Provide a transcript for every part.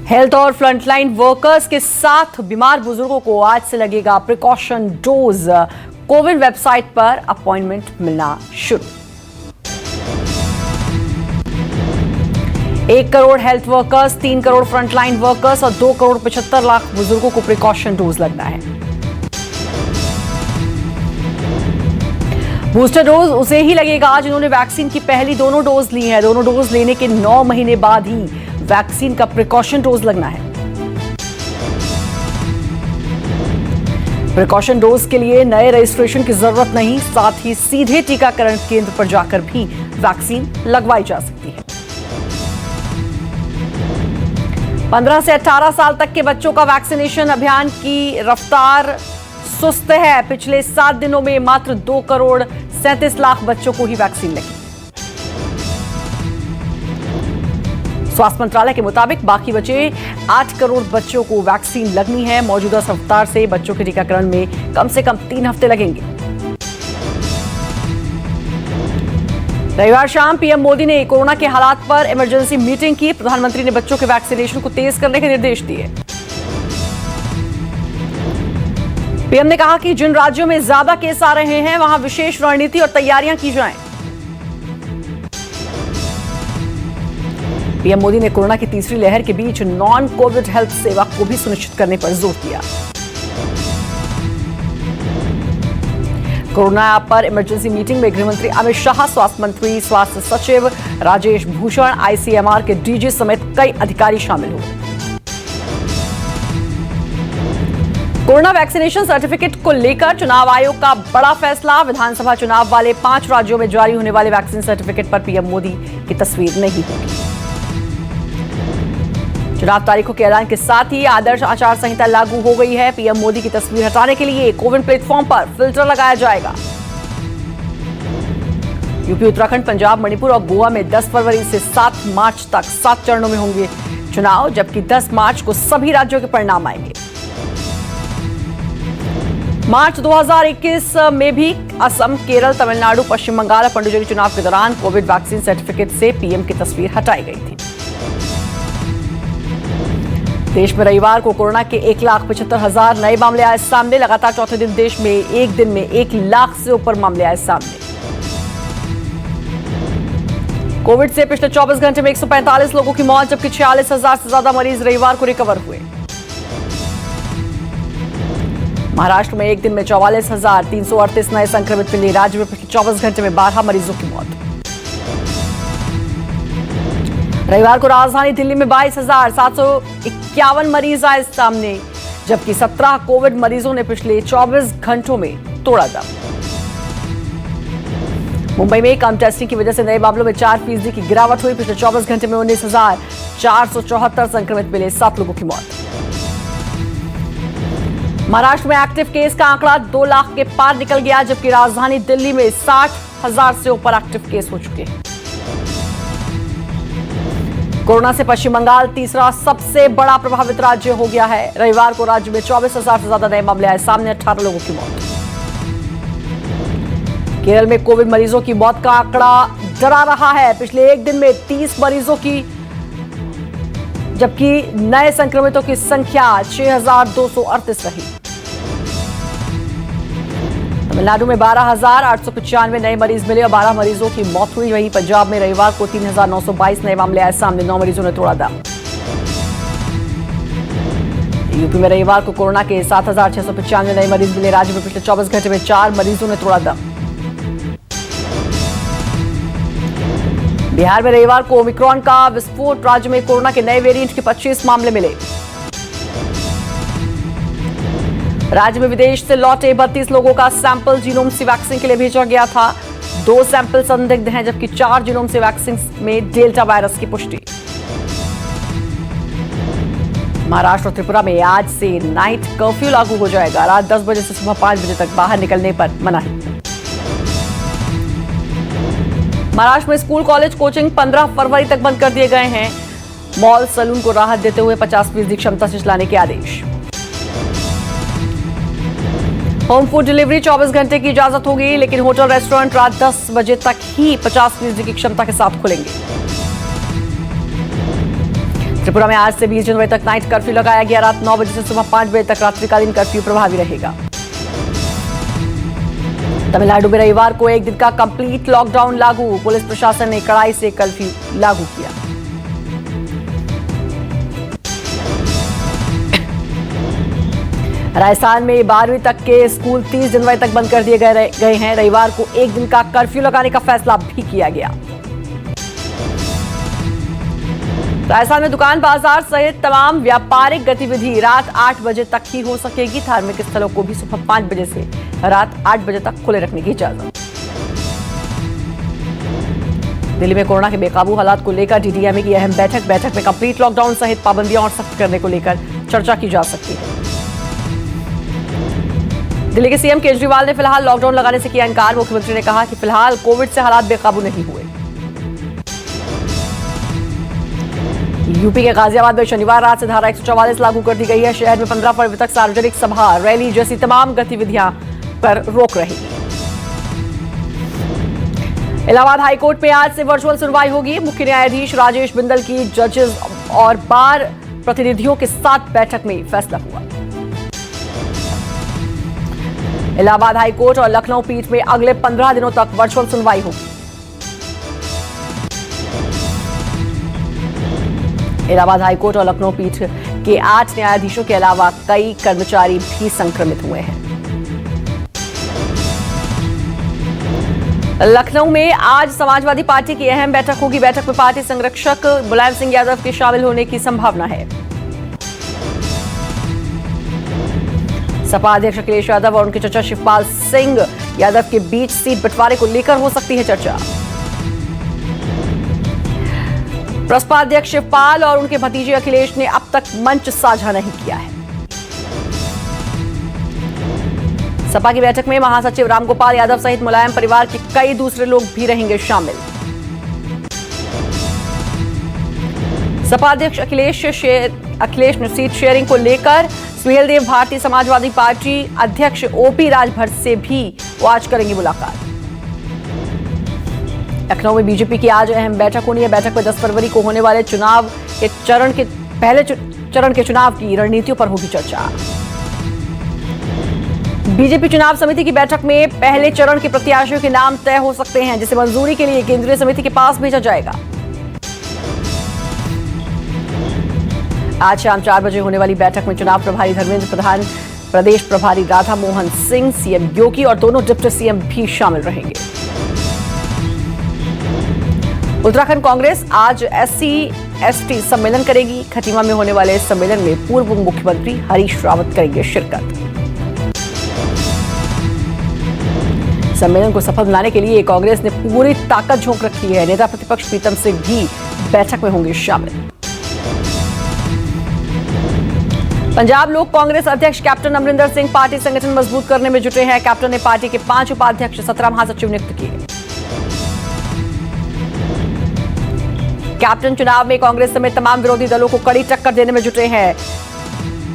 Health और frontline workers के साथ बीमार बुजुर्गों को आज से लगेगा प्रिकॉशन डोज। कोविड वेबसाइट पर अपॉइंटमेंट मिलना शुरू। 1 crore health workers, 3 crore frontline workers और 2 करोड़ 75 लाख बुजुर्गों को प्रिकॉशन डोज लगना है। बूस्टर डोज उसे ही लगेगा जिन्होंने वैक्सीन की पहली दोनों डोज ली है। दोनों डोज लेने के 9 महीने बाद ही वैक्सीन का प्रिकॉशन डोज लगना है। प्रिकॉशन डोज के लिए नए रजिस्ट्रेशन की जरूरत नहीं, साथ ही सीधे टीकाकरण केंद्र पर जाकर भी वैक्सीन लगवाई जा सकती है। 15 से 18 साल तक के बच्चों का वैक्सीनेशन अभियान की रफ्तार सुस्त है। पिछले 7 दिनों में मात्र 2 करोड़ 37 लाख बच्चों को ही वैक्सीन लगी। स्वास्थ्य मंत्रालय के मुताबिक बाकी बचे 8 करोड़ बच्चों को वैक्सीन लगनी है। मौजूदा रफ्तार से बच्चों के टीकाकरण में कम से कम 3 हफ्ते लगेंगे। रविवार शाम पीएम मोदी ने कोरोना के हालात पर इमरजेंसी मीटिंग की। प्रधानमंत्री ने बच्चों के वैक्सीनेशन को तेज करने के निर्देश दिए। पीएम ने कहा कि जिन राज्यों में ज्यादा केस आ रहे हैं वहां विशेष रणनीति और तैयारियां की जाएं। पीएम मोदी ने कोरोना की तीसरी लहर के बीच नॉन कोविड हेल्थ सेवा को भी सुनिश्चित करने पर जोर दिया। कोरोना पर इमरजेंसी मीटिंग में गृहमंत्री अमित शाह, स्वास्थ्य मंत्री, स्वास्थ्य सचिव राजेश भूषण, आईसीएमआर के डीजी समेत कई अधिकारी शामिल हुए। कोरोना वैक्सीनेशन सर्टिफिकेट को लेकर चुनाव आयोग का बड़ा फैसला। विधानसभा चुनाव वाले 5 राज्यों में जारी होने वाले वैक्सीन सर्टिफिकेट पर पीएम मोदी की तस्वीर नहीं होगी। चुनाव तारीखों के ऐलान के साथ ही आदर्श आचार संहिता लागू हो गई है। पीएम मोदी की तस्वीर हटाने के लिए कोविन प्लेटफॉर्म पर फिल्टर लगाया जाएगा। यूपी, उत्तराखंड, पंजाब, मणिपुर और गोवा में 10 फरवरी से 7 मार्च तक 7 चरणों में होंगे चुनाव, जबकि 10 मार्च को सभी राज्यों के परिणाम आएंगे। मार्च 2021 में भी असम, केरल, तमिलनाडु, पश्चिम बंगाल और पुडुचेरी चुनाव के दौरान कोविड वैक्सीन सर्टिफिकेट से पीएम की तस्वीर हटाई गई थी। देश में रविवार को कोरोना के 1,75,000 नए मामले आए सामने। लगातार चौथे दिन देश में एक दिन में 1 लाख से ऊपर मामले आए सामने। कोविड से पिछले 24 घंटे में 145 लोगों की मौत, जबकि 46,000 से ज्यादा मरीज रविवार को रिकवर हुए। महाराष्ट्र में एक दिन में 44,338 नए संक्रमित मिले। राज्य में पिछले 24 घंटे में 12 मरीजों की मौत। रविवार को राजधानी दिल्ली में 22,751 मरीज आए सामने, जबकि 17 कोविड मरीजों ने पिछले 24 घंटों में तोड़ा दम। मुंबई में कम टेस्टिंग की वजह से नए मामलों में 4% की गिरावट हुई। पिछले 24 घंटे में 19,474 संक्रमित मिले, 7 लोगों की मौत। महाराष्ट्र में एक्टिव केस का आंकड़ा 2 लाख के पार निकल गया, जबकि राजधानी दिल्ली में 60,000 से ऊपर एक्टिव केस हो चुके हैं। कोरोना से पश्चिम बंगाल तीसरा सबसे बड़ा प्रभावित राज्य हो गया है। रविवार को राज्य में 24,000 से ज्यादा नए मामले आए सामने, 18 लोगों की मौत। केरल में कोविड मरीजों की मौत का आंकड़ा डरा रहा है। पिछले एक दिन में 30 मरीजों की, जबकि नए संक्रमितों की संख्या 6,238 रही। तमिलनाडु में 12,895 नए मरीज मिले और 12 मरीजों की मौत हुई। वहीं पंजाब में रविवार को 3,922 नए मामले आए सामने, 9 मरीजों ने तोड़ा दम। यूपी में रविवार को कोरोना के 7,695 नए मरीज मिले। राज्य में पिछले 24 घंटे में 4 मरीजों ने तोड़ा दम। बिहार में रविवार को ओमिक्रॉन का विस्फोट। राज्य में कोरोना के नए वेरिएंट के 25 मामले मिले। राज्य में विदेश से लौटे 32 लोगों का सैंपल जीनोम से वैक्सीन के लिए भेजा गया था। 2 सैंपल संदिग्ध हैं, जबकि 4 जीनोम से वैक्सीन में डेल्टा वायरस की पुष्टि। महाराष्ट्र और त्रिपुरा में आज से नाइट कर्फ्यू लागू हो जाएगा। रात 10 बजे से सुबह 5 बजे तक बाहर निकलने पर मनाही। महाराष्ट्र में स्कूल, कॉलेज, कोचिंग 15 फरवरी तक बंद कर दिए गए हैं। मॉल, सैलून को राहत देते हुए 50% क्षमता से चलाने के आदेश। होम फूड डिलीवरी 24 घंटे की इजाजत होगी, लेकिन होटल, रेस्टोरेंट रात 10 बजे तक ही 50% की क्षमता के साथ खुलेंगे। त्रिपुरा में आज से 20 जनवरी तक नाइट कर्फ्यू लगाया गया। रात 9 बजे से सुबह 5 बजे तक रात्रिकालीन कर्फ्यू प्रभावी रहेगा। तमिलनाडु में रविवार को एक दिन का कंप्लीट लॉकडाउन लागू। पुलिस प्रशासन ने कड़ाई से कर्फ्यू लागू किया। राजस्थान में 12वीं तक के स्कूल 30 जनवरी तक बंद कर दिए गए हैं। रविवार को एक दिन का कर्फ्यू लगाने का फैसला भी किया गया। राजस्थान में दुकान बाजार सहित तमाम व्यापारिक गतिविधि रात 8 बजे तक ही हो सकेगी। धार्मिक स्थलों को भी सुबह 5 बजे से रात 8 बजे तक खुले रखने की इजाजत। दिल्ली में कोरोना के बेकाबू हालात को लेकर डीडीएमए की अहम बैठक में कंप्लीट लॉकडाउन सहित पाबंदियां और सख्त करने को लेकर चर्चा की जा सकती है। दिल्ली के सीएम केजरीवाल ने फिलहाल लॉकडाउन लगाने से किया इनकार। मुख्यमंत्री ने कहा कि फिलहाल कोविड से हालात बेकाबू नहीं हुए। यूपी के गाजियाबाद में शनिवार रात से धारा 144 लागू कर दी गई है। शहर में 15 फरवरी तक सार्वजनिक सभा, रैली जैसी तमाम गतिविधियां पर रोक रहेगी। इलाहाबाद हाईकोर्ट में आज से वर्चुअल सुनवाई होगी। मुख्य न्यायाधीश राजेश बिंदल की जजेस और बार प्रतिनिधियों के साथ बैठक में फैसला हुआ। इलाहाबाद हाईकोर्ट और लखनऊ पीठ में अगले 15 दिनों तक वर्चुअल सुनवाई होगी। इलाहाबाद हाईकोर्ट और लखनऊ पीठ के 8 न्यायाधीशों के अलावा कई कर्मचारी भी संक्रमित हुए हैं। लखनऊ में आज समाजवादी पार्टी की अहम बैठक होगी। बैठक में पार्टी संरक्षक मुलायम सिंह यादव के शामिल होने की संभावना है। सपा अध्यक्ष अखिलेश यादव और उनके चचा शिवपाल सिंह यादव के बीच सीट बंटवारे को लेकर हो सकती है चर्चा। प्रसपा अध्यक्ष शिवपाल और उनके भतीजे अखिलेश ने अब तक मंच साझा नहीं किया है। सपा की बैठक में महासचिव रामगोपाल यादव सहित मुलायम परिवार के कई दूसरे लोग भी रहेंगे शामिल। सपा अध्यक्ष अखिलेश ने सीट शेयरिंग को लेकर सुहेलदेव भारतीय समाजवादी पार्टी अध्यक्ष ओपी राजभर से भी वो आज करेंगे मुलाकात। लखनऊ में बीजेपी की आज अहम बैठक होनी है। बैठक में 10 फरवरी को होने वाले चुनाव के पहले चरण के चुनाव की रणनीतियों पर होगी चर्चा। बीजेपी चुनाव समिति की बैठक में पहले चरण के प्रत्याशियों के नाम तय हो सकते हैं, जिसे मंजूरी के लिए केंद्रीय समिति के पास भेजा जाएगा। आज शाम 4 बजे होने वाली बैठक में चुनाव प्रभारी धर्मेंद्र प्रधान, प्रदेश प्रभारी राधा मोहन सिंह, सीएम योगी और दोनों डिप्टी सीएम भी शामिल रहेंगे। उत्तराखंड कांग्रेस आज SC/ST सम्मेलन करेगी। खटीमा में होने वाले इस सम्मेलन में पूर्व मुख्यमंत्री हरीश रावत करेंगे शिरकत। सम्मेलन को सफल बनाने के लिए कांग्रेस ने पूरी ताकत झोंक रखी है। नेता प्रतिपक्ष प्रीतम सिंह भी बैठक में होंगे शामिल। पंजाब लोक कांग्रेस अध्यक्ष कैप्टन अमरिंदर सिंह पार्टी संगठन मजबूत करने में जुटे हैं। कैप्टन ने पार्टी के 5 उपाध्यक्ष, 17 महासचिव नियुक्त किए। कैप्टन चुनाव में कांग्रेस समेत तमाम विरोधी दलों को कड़ी टक्कर देने में जुटे हैं।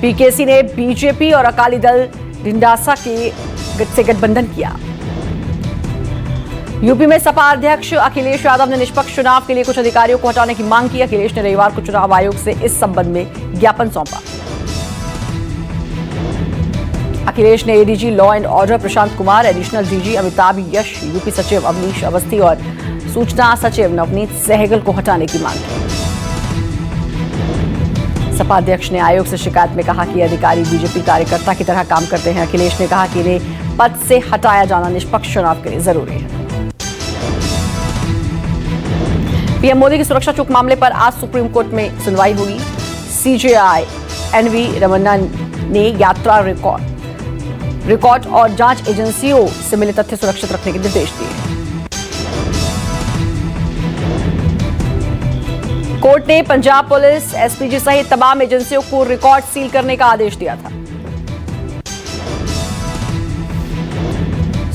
पीकेसी ने बीजेपी और अकाली दल ढिंढासा से गठबंधन किया। यूपी में सपा अध्यक्ष अखिलेश यादव ने निष्पक्ष चुनाव के लिए कुछ अधिकारियों को हटाने की मांग की। अखिलेश ने रविवार को चुनाव आयोग से इस संबंध में ज्ञापन सौंपा। अखिलेश ने ADG law and order Prashant Kumar, additional DG Amitabh Yash, UP सचिव अवनीश अवस्थी और सूचना सचिव नवनीत सहगल को हटाने की मांग की। सपा अध्यक्ष ने आयोग से शिकायत में कहा कि अधिकारी बीजेपी कार्यकर्ता की तरह काम करते हैं। अखिलेश ने कहा कि इन्हें पद से हटाया जाना निष्पक्ष चुनाव के लिए जरूरी है। पीएम मोदी की सुरक्षा चूक मामले पर आज सुप्रीम कोर्ट में सुनवाई होगी। सीजेआई एनवी रमन्ना ने यात्रा रिकॉर्ड और जांच एजेंसियों से मिले तथ्य सुरक्षित रखने के निर्देश दिए। कोर्ट ने पंजाब पुलिस, एसपीजी सहित तमाम एजेंसियों को रिकॉर्ड सील करने का आदेश दिया था।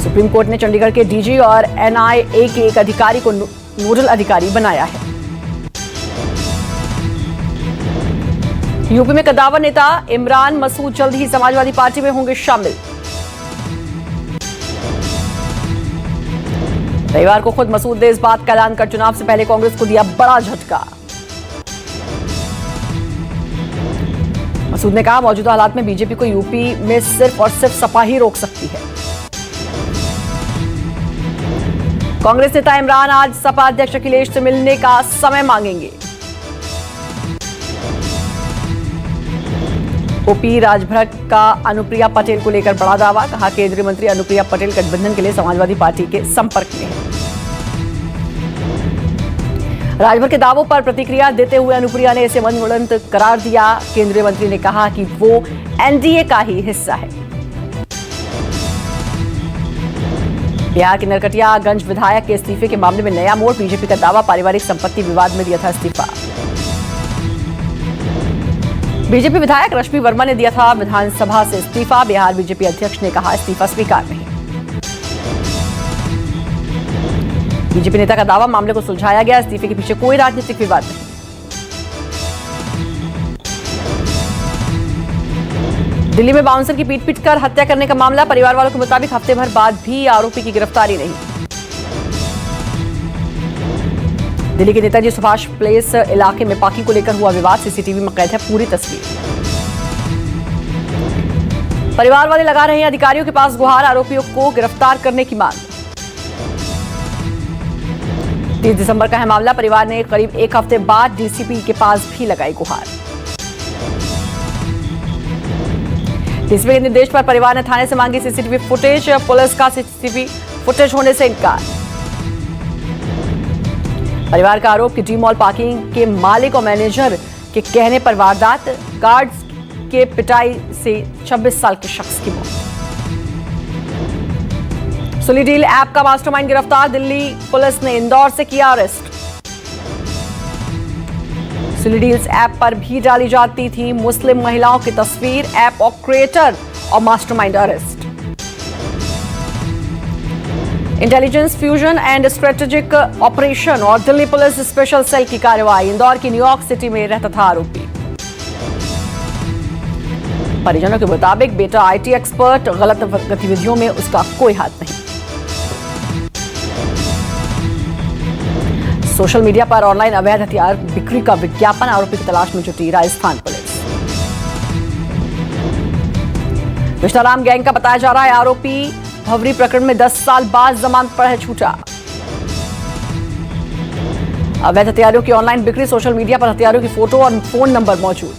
सुप्रीम कोर्ट ने चंडीगढ़ के डीजी और एनआईए के एक अधिकारी को नोडल अधिकारी बनाया है। यूपी में कद्दावर नेता इमरान मसूद जल्द ही समाजवादी पार्टी में होंगे शामिल। रविवार को खुद मसूद ने इस बात का ऐलान कर चुनाव से पहले कांग्रेस को दिया बड़ा झटका। मसूद ने कहा, मौजूदा हालात में बीजेपी को यूपी में सिर्फ और सिर्फ सपा ही रोक सकती है। कांग्रेस नेता इमरान आज सपा अध्यक्ष अखिलेश से मिलने का समय मांगेंगे। ओपी राजभर का अनुप्रिया पटेल को लेकर बड़ा दावा, कहा केंद्रीय मंत्री अनुप्रिया पटेल गठबंधन के लिए समाजवादी पार्टी के संपर्क में है। राजभर के दावों पर प्रतिक्रिया देते हुए अनुप्रिया ने इसे मनगढ़ंत करार दिया। केंद्रीय मंत्री ने कहा कि वो एनडीए का ही हिस्सा है। बिहार के नरकटियागंज विधायक के इस्तीफे के मामले में नया मोड़, बीजेपी का दावा, पारिवारिक संपत्ति विवाद में दिया था इस्तीफा। बीजेपी विधायक रश्मि वर्मा ने दिया था विधानसभा से इस्तीफा। बिहार बीजेपी अध्यक्ष ने कहा इस्तीफा स्वीकार नहीं। बीजेपी नेता का दावा, मामले को सुलझाया गया, इस्तीफे के पीछे कोई राजनीतिक विवाद नहीं। दिल्ली में बाउंसर की पीट कर हत्या करने का मामला, परिवार वालों के मुताबिक हफ्ते भर बाद भी आरोपी की गिरफ्तारी नहीं। दिल्ली के नेताजी सुभाष प्लेस इलाके में पार्किंग को लेकर हुआ विवाद, सीसीटीवी में कैद है पूरी तस्वीर। परिवार वाले लगा रहे हैं अधिकारियों के पास गुहार, आरोपियों को गिरफ्तार करने की मांग। 30 दिसंबर का है मामला, परिवार ने करीब एक हफ्ते बाद डीसीपी के पास भी लगाई गुहार। डीसीपी के निर्देश पर परिवार ने थाने से मांगी सीसीटीवी फुटेज, पुलिस का सीसीटीवी फुटेज होने से इनकार। परिवार का आरोप कि डी मॉल पार्किंग के मालिक और मैनेजर के कहने पर वारदात, गार्ड्स के पिटाई से 26 साल के शख्स की मौत। सुली डील ऐप का मास्टरमाइंड गिरफ्तार, दिल्ली पुलिस ने इंदौर से किया अरेस्ट। सुली डील्स ऐप पर भी डाली जाती थी मुस्लिम महिलाओं की तस्वीर, ऐप और क्रिएटर और mastermind arrest. Intelligence fusion and strategic operation और दिल्ली पुलिस स्पेशल सेल की कार्रवाई, इंदौर की न्यूयॉर्क सिटी में रहता था आरोपी। परिजनों के मुताबिक बेटा आईटी एक्सपर्ट, गलत गतिविधियों में उसका कोई हाथ नहीं। सोशल मीडिया पर ऑनलाइन अवैध हथियार बिक्री का विज्ञापन, आरोपी की तलाश में जुटी राजस्थान पुलिस। विष्णाराम गैंग का बताया जा रहा है आरोपी, भवरी प्रकरण में 10 साल बाद जमानत पर है छूटा। अवैध हथियारों की ऑनलाइन बिक्री, सोशल मीडिया पर हथियारों की फोटो और फोन नंबर मौजूद।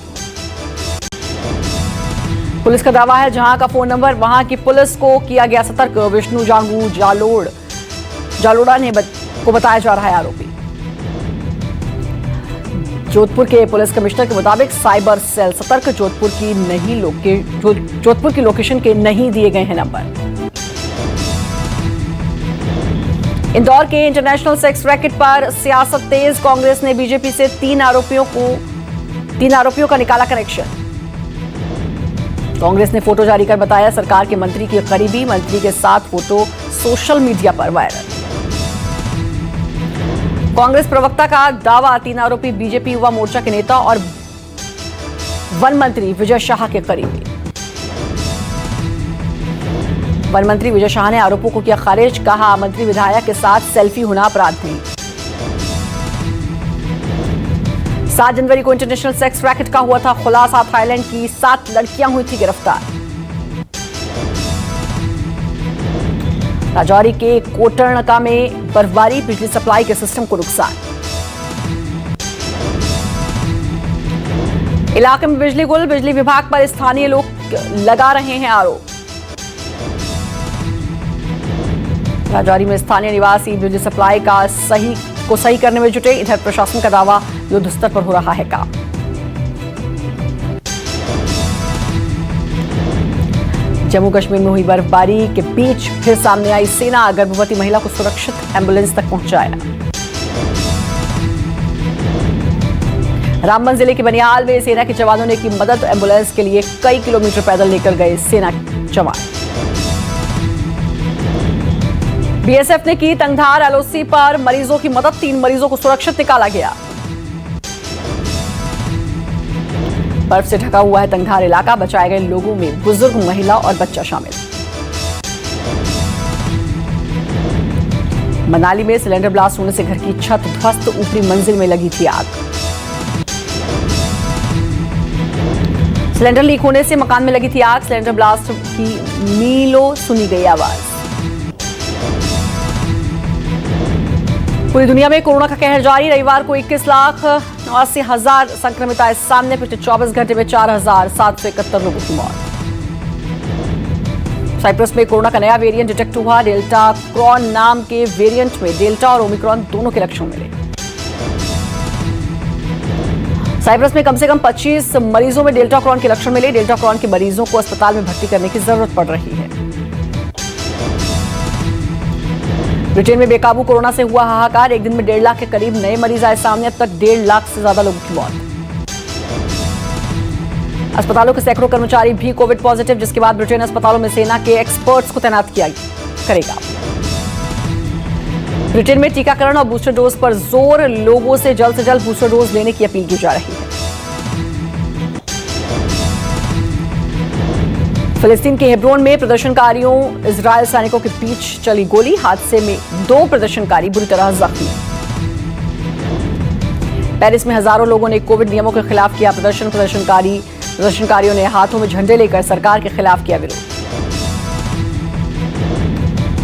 पुलिस का दावा है जहां का फोन नंबर वहां की पुलिस को किया गया सतर्क। विष्णु जांगू जालोड़ा ने को बताया जा रहा है आरोपी। जोधपुर के पुलिस कमिश्नर के मुताबिक साइबर सेल सतर्क, जोधपुर की लोकेशन के नहीं दिए गए हैं नंबर। इंदौर के इंटरनेशनल सेक्स रैकेट पर सियासत तेज, कांग्रेस ने बीजेपी से 3 आरोपियों का निकाला कनेक्शन। कांग्रेस ने फोटो जारी कर बताया सरकार के मंत्री की करीबी, मंत्री के साथ फोटो सोशल मीडिया पर वायरल। कांग्रेस प्रवक्ता का दावा, 3 आरोपी बीजेपी युवा मोर्चा के नेता और वन मंत्री विजय शाह के करीबी। वन मंत्री विजय शाह ने आरोपों को किया खारिज, कहा मंत्री विधायक के साथ सेल्फी होना अपराध नहीं। 7 जनवरी को इंटरनेशनल सेक्स रैकेट का हुआ था खुलासा, थाईलैंड की 7 लड़कियां हुई थी गिरफ्तार। राजौरी के कोटरनका में बर्फबारी, बिजली सप्लाई के सिस्टम को नुकसान। इलाके में बिजली गुल, बिजली विभाग पर स्थानीय लोग लगा रहे हैं आरोप। राजौरी में स्थानीय निवासी बिजली सप्लाई का सही करने में जुटे, इधर प्रशासन का दावा युद्ध स्तर पर हो रहा है काम। जम्मू कश्मीर में हुई बर्फबारी के बीच फिर सामने आई सेना, गर्भवती महिला को सुरक्षित एम्बुलेंस तक पहुंचाया। रामबन जिले के बनियाल में सेना के जवानों ने की मदद, एम्बुलेंस के लिए कई किलोमीटर पैदल लेकर गए सेना जवान। बीएसएफ ने की तंगधार एलओसी पर मरीजों की मदद, 3 मरीजों को सुरक्षित निकाला गया। बर्फ से ढका हुआ है तंगधार इलाका, बचाए गए लोगों में बुजुर्ग, महिला और बच्चा शामिल। मनाली में सिलेंडर ब्लास्ट होने से घर की छत ध्वस्त, ऊपरी मंजिल में लगी थी आग। सिलेंडर लीक होने से मकान में लगी थी आग। सिलेंडर ब्लास्ट की मीलों सुनी गई आवाज। पूरी दुनिया में कोरोना का कहर जारी। रविवार को 21,89,000 संक्रमित आए सामने। पिछले 24 घंटे में 4,771 लोगों की मौत। साइप्रस में कोरोना का नया वेरिएंट डिटेक्ट हुआ। डेल्टा क्रॉन नाम के वेरिएंट में डेल्टा और ओमिक्रॉन दोनों के लक्षण मिले। साइप्रस में कम से कम 25 मरीजों में डेल्टा क्रॉन के लक्षण मिले। डेल्टा क्रॉन के मरीजों को अस्पताल में भर्ती करने की जरूरत पड़ रही है। ब्रिटेन में बेकाबू कोरोना से हुआ हाहाकार। एक दिन में 1.5 लाख के करीब नए मरीज आए सामने। अब तक 1.5 लाख से ज्यादा लोगों की मौत। अस्पतालों के सैकड़ों कर्मचारी भी कोविड पॉजिटिव, जिसके बाद ब्रिटेन अस्पतालों में सेना के एक्सपर्ट्स को तैनात किया करेगा। ब्रिटेन में टीकाकरण और बूस्टर डोज पर जोर। लोगों से जल्द बूस्टर डोज लेने की अपील की जा रही है। फिलिस्तीन के हेब्रोन में प्रदर्शनकारियों इजरायल सैनिकों के बीच चली गोली। हादसे में 2 प्रदर्शनकारी बुरी तरह जख्मी। पेरिस में हजारों लोगों ने कोविड नियमों के खिलाफ किया प्रदर्शन। प्रदर्शनकारियों ने हाथों में झंडे लेकर सरकार के खिलाफ किया विरोध।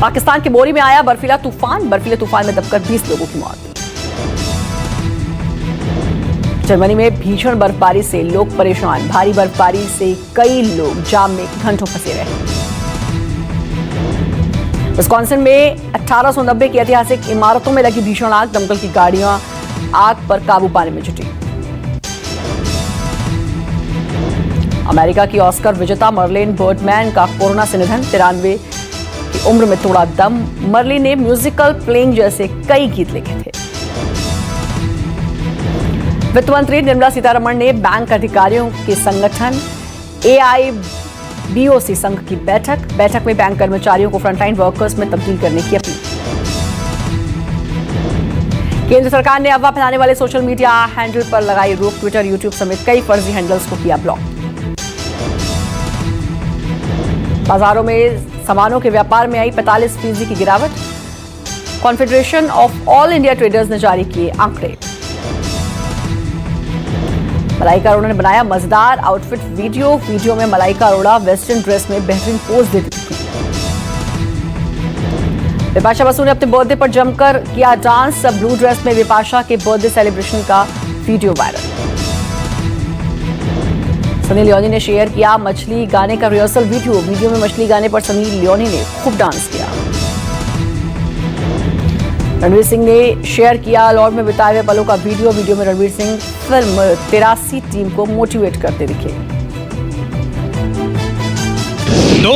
पाकिस्तान के बोरी में आया बर्फीला तूफान। बर्फीले तूफान में दबकर 20 लोगों की मौत। जर्मनी में भीषण बर्फबारी से लोग परेशान। भारी बर्फबारी से कई लोग जाम में घंटों फंसे रहे। विस्कॉन्सिन में 1890 की ऐतिहासिक इमारतों में लगी भीषण आग। दमकल की गाड़ियां आग पर काबू पाने में जुटी। अमेरिका की ऑस्कर विजेता मर्लिन बर्डमैन का कोरोना से निधन। 93 की उम्र में तोड़ा दम। मर्लिन ने म्यूजिकल प्लेइंग जैसे कई गीत लिखे थे। वित्त मंत्री निर्मला सीतारमण ने बैंक अधिकारियों के संगठन AIBOC संघ की बैठक में बैंक कर्मचारियों को फ्रंटलाइन वर्कर्स में तब्दील करने की अपील। केंद्र सरकार ने अफवाह फैलाने वाले सोशल मीडिया हैंडल पर लगाई रोक। ट्विटर, यूट्यूब समेत कई फर्जी हैंडल्स को किया ब्लॉक। बाजारों में सामानों के व्यापार में आई 45% की गिरावट। Confederation of all India traders ने जारी किए आंकड़े। मलाइका अरोड़ा ने बनाया मजेदार आउटफिट वीडियो में मलाइका अरोड़ा वेस्टर्न ड्रेस में बेहतरीन पोज देती थी। विपाशा बसु ने अपने बर्थडे पर जमकर किया डांस। ब्लू ड्रेस में विपाशा के बर्थडे सेलिब्रेशन का वीडियो वायरल। सनी लियोनी ने शेयर किया मछली गाने का रिहर्सल वीडियो में मछली गाने पर सनी लियोनी ने खूब डांस किया। रणवीर सिंह ने शेयर किया लॉर्ड में बिताए हुए पलों का वीडियो में रणवीर सिंह फिल्म 83 टीम को मोटिवेट करते दिखे।